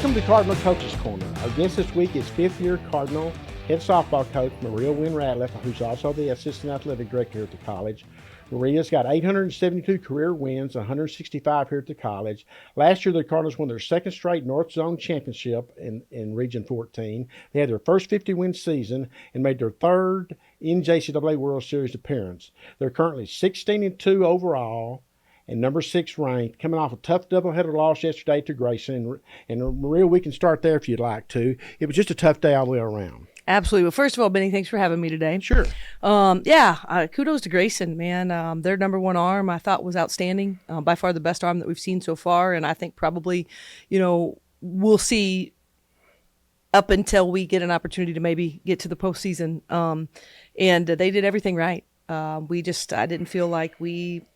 Welcome to Cardinal Coach's Corner. Our guest this week is fifth-year Cardinal head softball coach Maria Winn-Ratliff, who's also the assistant athletic director here at the college. Maria's got 872 career wins, 165 here at the college. Last year, the Cardinals won their second straight North Zone championship in Region 14. They had their first 50-win season and made their third NJCAA World Series appearance. They're currently 16-2 overall and number 6 ranked, coming off a tough doubleheader loss yesterday to Grayson. And Maria, we can start there if you'd like to. It was just a tough day all the way around. Absolutely. Well, first of all, Benny, thanks for having me today. Sure. Kudos to Grayson, man. Their number one arm I thought was outstanding. By far the best arm that we've seen so far. And I think probably, we'll see up until we get an opportunity to maybe get to the postseason. And they did everything right. I didn't feel like we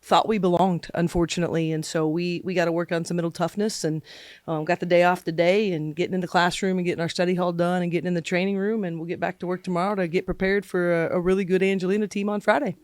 thought we belonged, unfortunately, and so we got to work on some mental toughness and got the day off today and getting in the classroom and getting our study hall done and getting in the training room, and we'll get back to work tomorrow to get prepared for a really good Angelina team on Friday.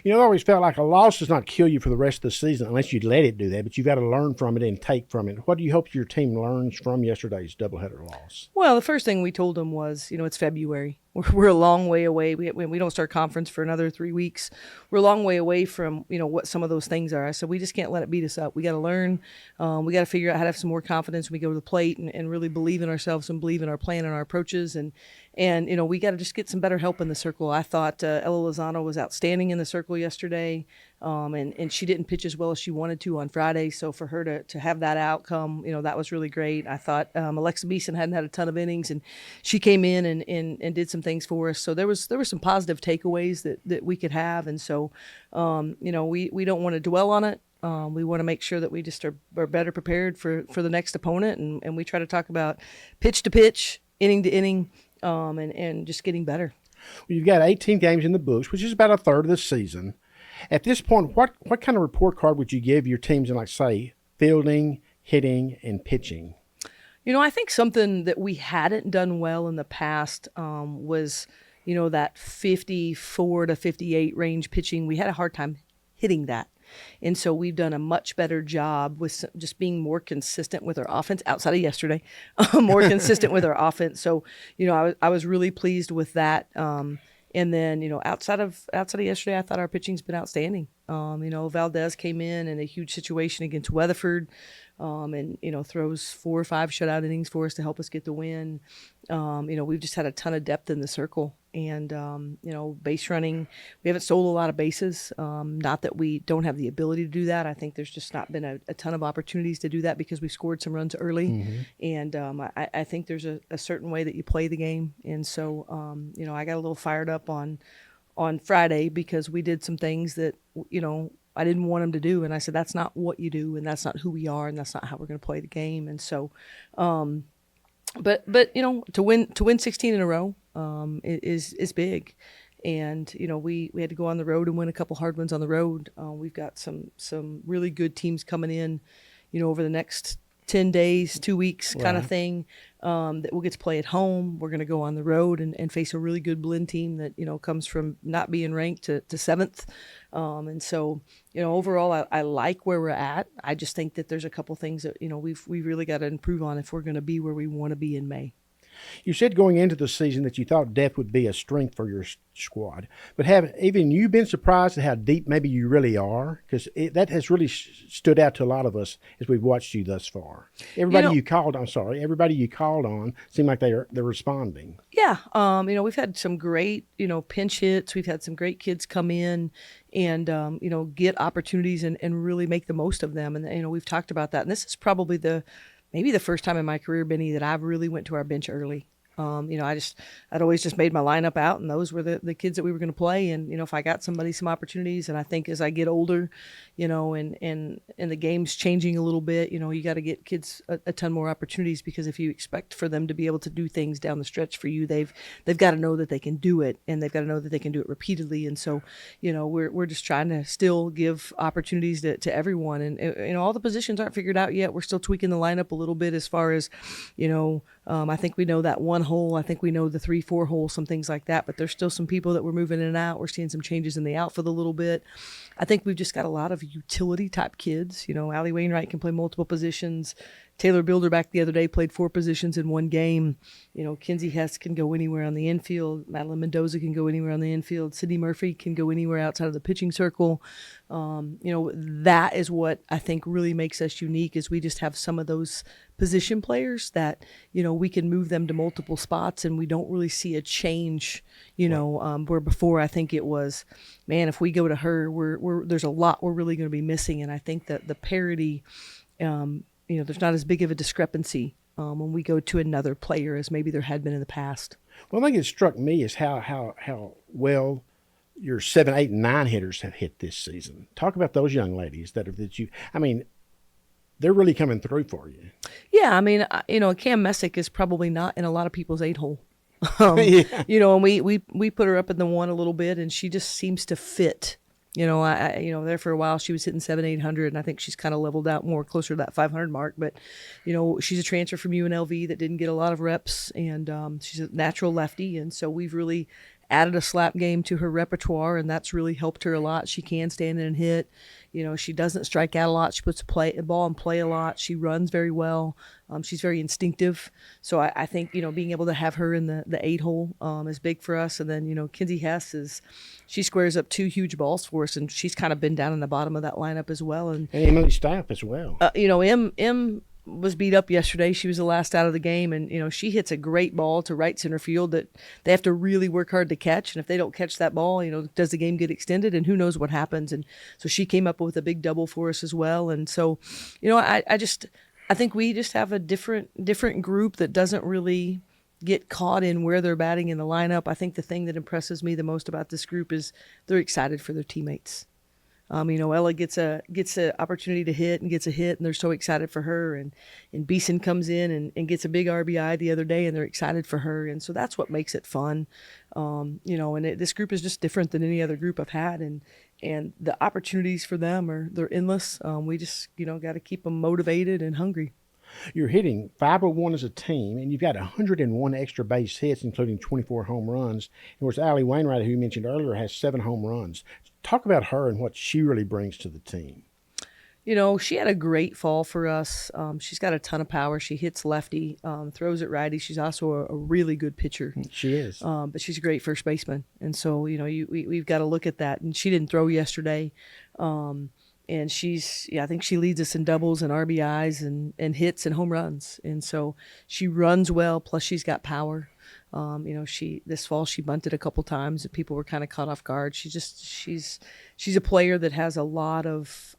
I always felt like a loss does not kill you for the rest of the season unless you let it do that, but you've got to learn from it and take from it. What do you hope your team learns from yesterday's doubleheader loss? Well, the first thing we told them was, it's February. We're a long way away. We don't start conference for another 3 weeks. We're a long way away from, what some of those things are. So we just can't let it beat us up. We got to learn. We got to figure out how to have some more confidence when we go to the plate and really believe in ourselves and believe in our plan and our approaches. And we got to just get some better help in the circle. I thought Ella Lozano was outstanding in the circle yesterday. And she didn't pitch as well as she wanted to on Friday. So for her to have that outcome, that was really great. I thought Alexa Beeson hadn't had a ton of innings, and she came in and did some things for us. So there were some positive takeaways that we could have. And so, we don't want to dwell on it. We want to make sure that we just are better prepared for the next opponent. And we try to talk about pitch to pitch, inning to inning, and just getting better. Well, you've got 18 games in the books, which is about a third of the season. At this point, what kind of report card would you give your teams in, say, fielding, hitting, and pitching? I think something that we hadn't done well in the past was, that 54 to 58 range pitching. We had a hard time hitting that. And so we've done a much better job with just being more consistent with our offense outside of yesterday, more consistent with our offense. So, I was really pleased with that. And then, outside of yesterday, I thought our pitching's been outstanding. Valdez came in a huge situation against Weatherford, and throws 4 or 5 shutout innings for us to help us get the win. We've just had a ton of depth in the circle, and base running. We haven't stolen a lot of bases. Not that we don't have the ability to do that. I think there's just not been a ton of opportunities to do that because we scored some runs early, and I think there's a certain way that you play the game, and so I got a little fired up on Friday because we did some things that I didn't want them to do, and I said that's not what you do, and that's not who we are, and that's not how we're going to play the game, and so. But to win 16 in a row is big, and we had to go on the road and win a couple hard ones on the road. We've got some really good teams coming in, over the next 10 days, 2 weeks kind of thing, that we'll get to play at home. We're going to go on the road and face a really good blend team that, comes from not being ranked to 7th. And so, overall, I like where we're at. I just think that there's a couple things that, we really got to improve on if we're going to be where we want to be in May. You said going into the season that you thought depth would be a strength for your squad, but have even you been surprised at how deep maybe you really are? Because that has really stood out to a lot of us as we've watched you thus far. Everybody you called on seemed like they're responding. Yeah, we've had some great pinch hits. We've had some great kids come in and get opportunities and really make the most of them. And we've talked about that. And this is probably maybe the first time in my career, Benny, that I've really went to our bench early. I'd always just made my lineup out, and those were the kids that we were going to play. And, if I got somebody some opportunities, and I think as I get older, and the game's changing a little bit, you got to get kids a ton more opportunities, because if you expect for them to be able to do things down the stretch for you, they've got to know that they can do it, and they've got to know that they can do it repeatedly. And so, we're just trying to still give opportunities to everyone. And, all the positions aren't figured out yet. We're still tweaking the lineup a little bit as far as, I think we know that one hole. I think we know the 3-4 hole, some things like that. But there's still some people that we're moving in and out. We're seeing some changes in the outfield a little bit. I think we've just got a lot of utility type kids. Allie Wainwright can play multiple positions. Taylor Bilderback the other day played 4 positions in one game. Kinsey Hess can go anywhere on the infield. Madeline Mendoza can go anywhere on the infield. Sydney Murphy can go anywhere outside of the pitching circle. That is what I think really makes us unique, is we just have some of those position players that, we can move them to multiple spots and we don't really see a change, where before I think it was, man, if we go to her, there's a lot we're really going to be missing. And I think that the parity, there's not as big of a discrepancy when we go to another player as maybe there had been in the past. One thing that struck me is how well your 7, 8, and 9 hitters have hit this season. Talk about those young ladies they're really coming through for you. Yeah, Cam Messick is probably not in a lot of people's 8-hole. Yeah. And we put her up in the 1 a little bit, and she just seems to fit. There for a while she was hitting 700-800, and I think she's kind of leveled out more closer to that 500 mark. But, she's a transfer from UNLV that didn't get a lot of reps, and she's a natural lefty, and so we've really added a slap game to her repertoire, and that's really helped her a lot. She can stand in and hit. She doesn't strike out a lot. She puts a ball in play a lot. She runs very well. She's very instinctive. So I think, being able to have her in the 8-hole is big for us. And then, Kinsey Hess she squares up 2 huge balls for us, and she's kind of been down in the bottom of that lineup as well. And Emily Staff as well. Em was beat up yesterday. She was the last out of the game, and she hits a great ball to right center field that they have to really work hard to catch. And if they don't catch that ball, does the game get extended? And who knows what happens? And so she came up with a big double for us as well. And so, I think we just have a different group that doesn't really get caught in where they're batting in the lineup. I think the thing that impresses me the most about this group is they're excited for their teammates. Ella gets a opportunity to hit and gets a hit, and they're so excited for her. And Beeson comes in and gets a big RBI the other day, and they're excited for her. And so that's what makes it fun. This group is just different than any other group I've had, and the opportunities for them they're endless. We just got to keep them motivated and hungry. You're hitting 501 as a team, and you've got 101 extra base hits, including 24 home runs. And of course, Allie Wainwright, who you mentioned earlier, has 7 home runs. Talk about her and what she really brings to the team. She had a great fall for us. She's got a ton of power. She hits lefty, throws at righty. She's also a really good pitcher. She is. But she's a great first baseman. And so, we've got to look at that. And she didn't throw yesterday. And I think she leads us in doubles and RBIs and hits and home runs. And so she runs well, plus she's got power. This fall she bunted a couple times and people were kind of caught off guard. She's a player that has a lot of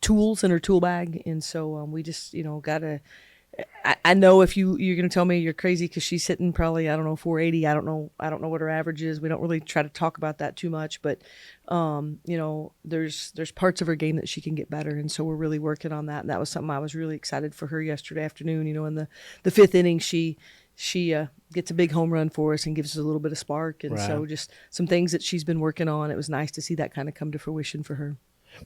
tools in her tool bag. And so we just, gotta, I know if you're going to tell me you're crazy because she's hitting probably, 480. I don't know what her average is. We don't really try to talk about that too much, but there's parts of her game that she can get better. And so we're really working on that. And that was something I was really excited for her yesterday afternoon. In the 5th inning, she gets a big home run for us and gives us a little bit of spark. And so just some things that she's been working on. It was nice to see that kind of come to fruition for her.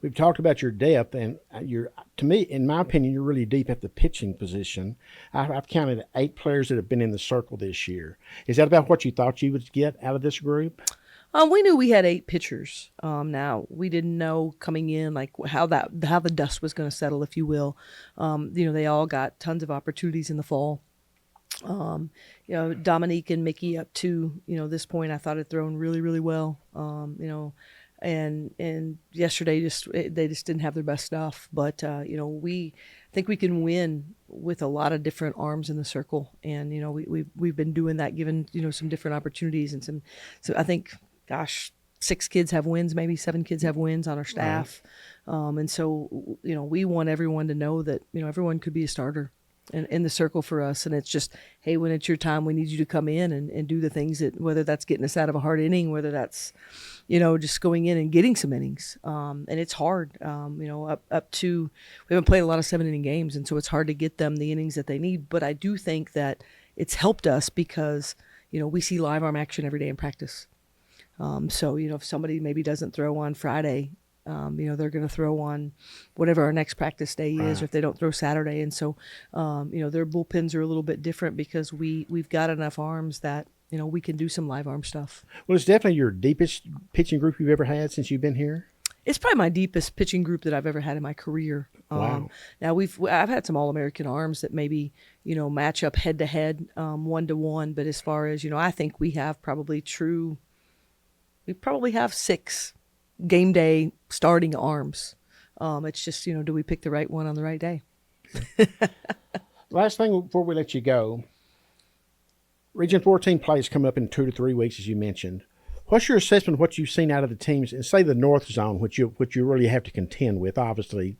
We've talked about your depth, and to me, in my opinion, you're really deep at the pitching position. I've counted 8 players that have been in the circle this year. Is that about what you thought you would get out of this group? We knew we had 8 pitchers. Now we didn't know coming in like how the dust was going to settle, if you will. They all got tons of opportunities in the fall. Dominique and Mickey up to this point, I thought had thrown really, really well. And yesterday they just didn't have their best stuff. But we think we can win with a lot of different arms in the circle, and we've been doing that, given some different opportunities and some. So I think, 6 kids have wins, maybe 7 kids have wins on our staff, and so we want everyone to know that everyone could be a starter in the circle for us. And it's just, hey, when it's your time, we need you to come in and do the things that, whether that's getting us out of a hard inning, whether that's, just going in and getting some innings. And it's hard, up to, we haven't played a lot of 7-inning games. And so it's hard to get them the innings that they need. But I do think that it's helped us because, we see live arm action every day in practice. So, if somebody maybe doesn't throw on Friday, they're going to throw on whatever our next practice day is, or if they don't throw Saturday. And so, their bullpens are a little bit different because we've got enough arms that, we can do some live arm stuff. Well, it's definitely your deepest pitching group you've ever had since you've been here. It's probably my deepest pitching group that I've ever had in my career. Wow. Now I've had some All-American arms that maybe, match up head to head, 1-to-1. But as far as, I think we probably have 6 game day starting arms. It's just, do we pick the right one on the right day? Last thing before we let you go, Region 14 play is coming up in 2 to 3 weeks, as you mentioned. What's your assessment of what you've seen out of the teams, and say the North Zone, which you really have to contend with, obviously,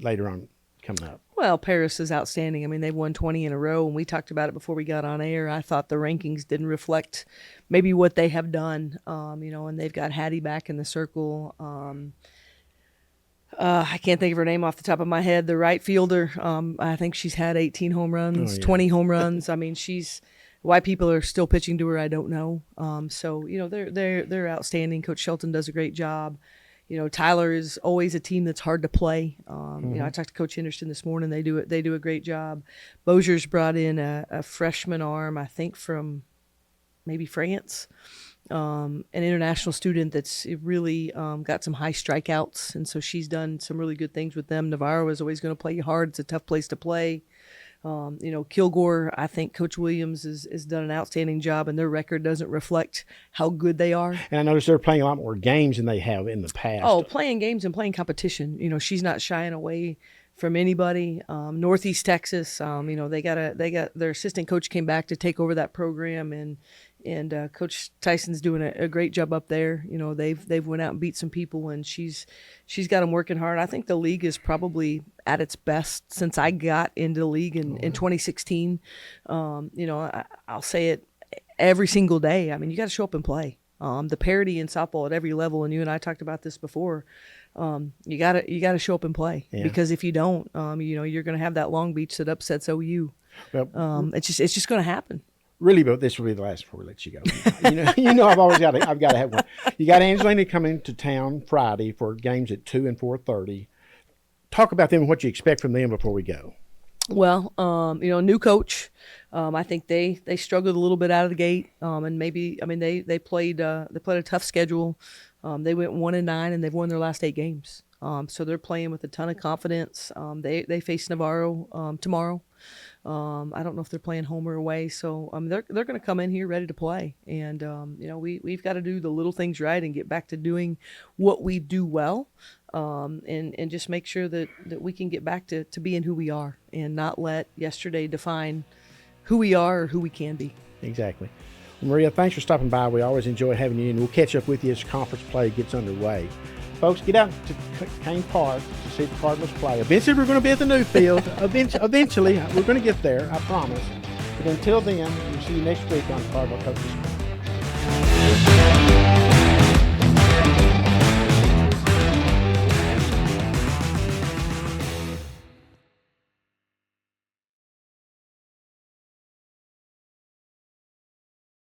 later on coming up? Well, Paris is outstanding. I mean, they've won 20 in a row, and we talked about it before we got on air. I thought the rankings didn't reflect maybe what they have done, and they've got Hattie back in the circle. I can't think of her name off the top of my head. The right fielder, I think she's had 18 home runs, 20 home runs. I mean, why people are still pitching to her, I don't know. So they're outstanding. Coach Shelton does a great job. Tyler is always a team that's hard to play. I talked to Coach Henderson this morning. They do a great job. Bosier's brought in a freshman arm, I think from maybe France. An international student that's really got some high strikeouts, and so she's done some really good things with them. Navarro is always going to play you hard. It's a tough place to play. Kilgore, I think Coach Williams has done an outstanding job, and their record doesn't reflect how good they are. And I noticed they're playing a lot more games than they have in the past. Oh, playing games and playing competition. She's not shying away from anybody. Northeast Texas, they got their assistant coach came back to take over that program, and Coach Tyson's doing a great job up there. They've went out and beat some people, and she's got them working hard. I think the league is probably at its best since I got into the league in 2016. I'll say it every single day. I mean, you got to show up and play. The parity in softball at every level, and you and I talked about this before. You gotta show up and play, because if you don't, you're going to have that Long Beach that upsets OU. Well, it's just going to happen. Really, but this will be the last before we let you go. I've got to have one. You got Angelina coming to town Friday for games at 2 and 4:30. Talk about them and what you expect from them before we go. Well, new coach. I think they struggled a little bit out of the gate, and they played a tough schedule. They went 1-9, and they've won their last 8 games. So they're playing with a ton of confidence. They face Navarro tomorrow. I don't know if they're playing home or away, so they're going to come in here ready to play. And we've got to do the little things right and get back to doing what we do well, and just make sure that we can get back to being who we are and not let yesterday define who we are or who we can be. Exactly. Well, Maria, thanks for stopping by. We always enjoy having you, and we'll catch up with you as conference play gets underway. Folks, get out to Kane Park to see the Cardinals play. Eventually, we're going to be at the new field. Eventually, we're going to get there, I promise. But until then, we'll see you next week on Cardinal Coaches Corner.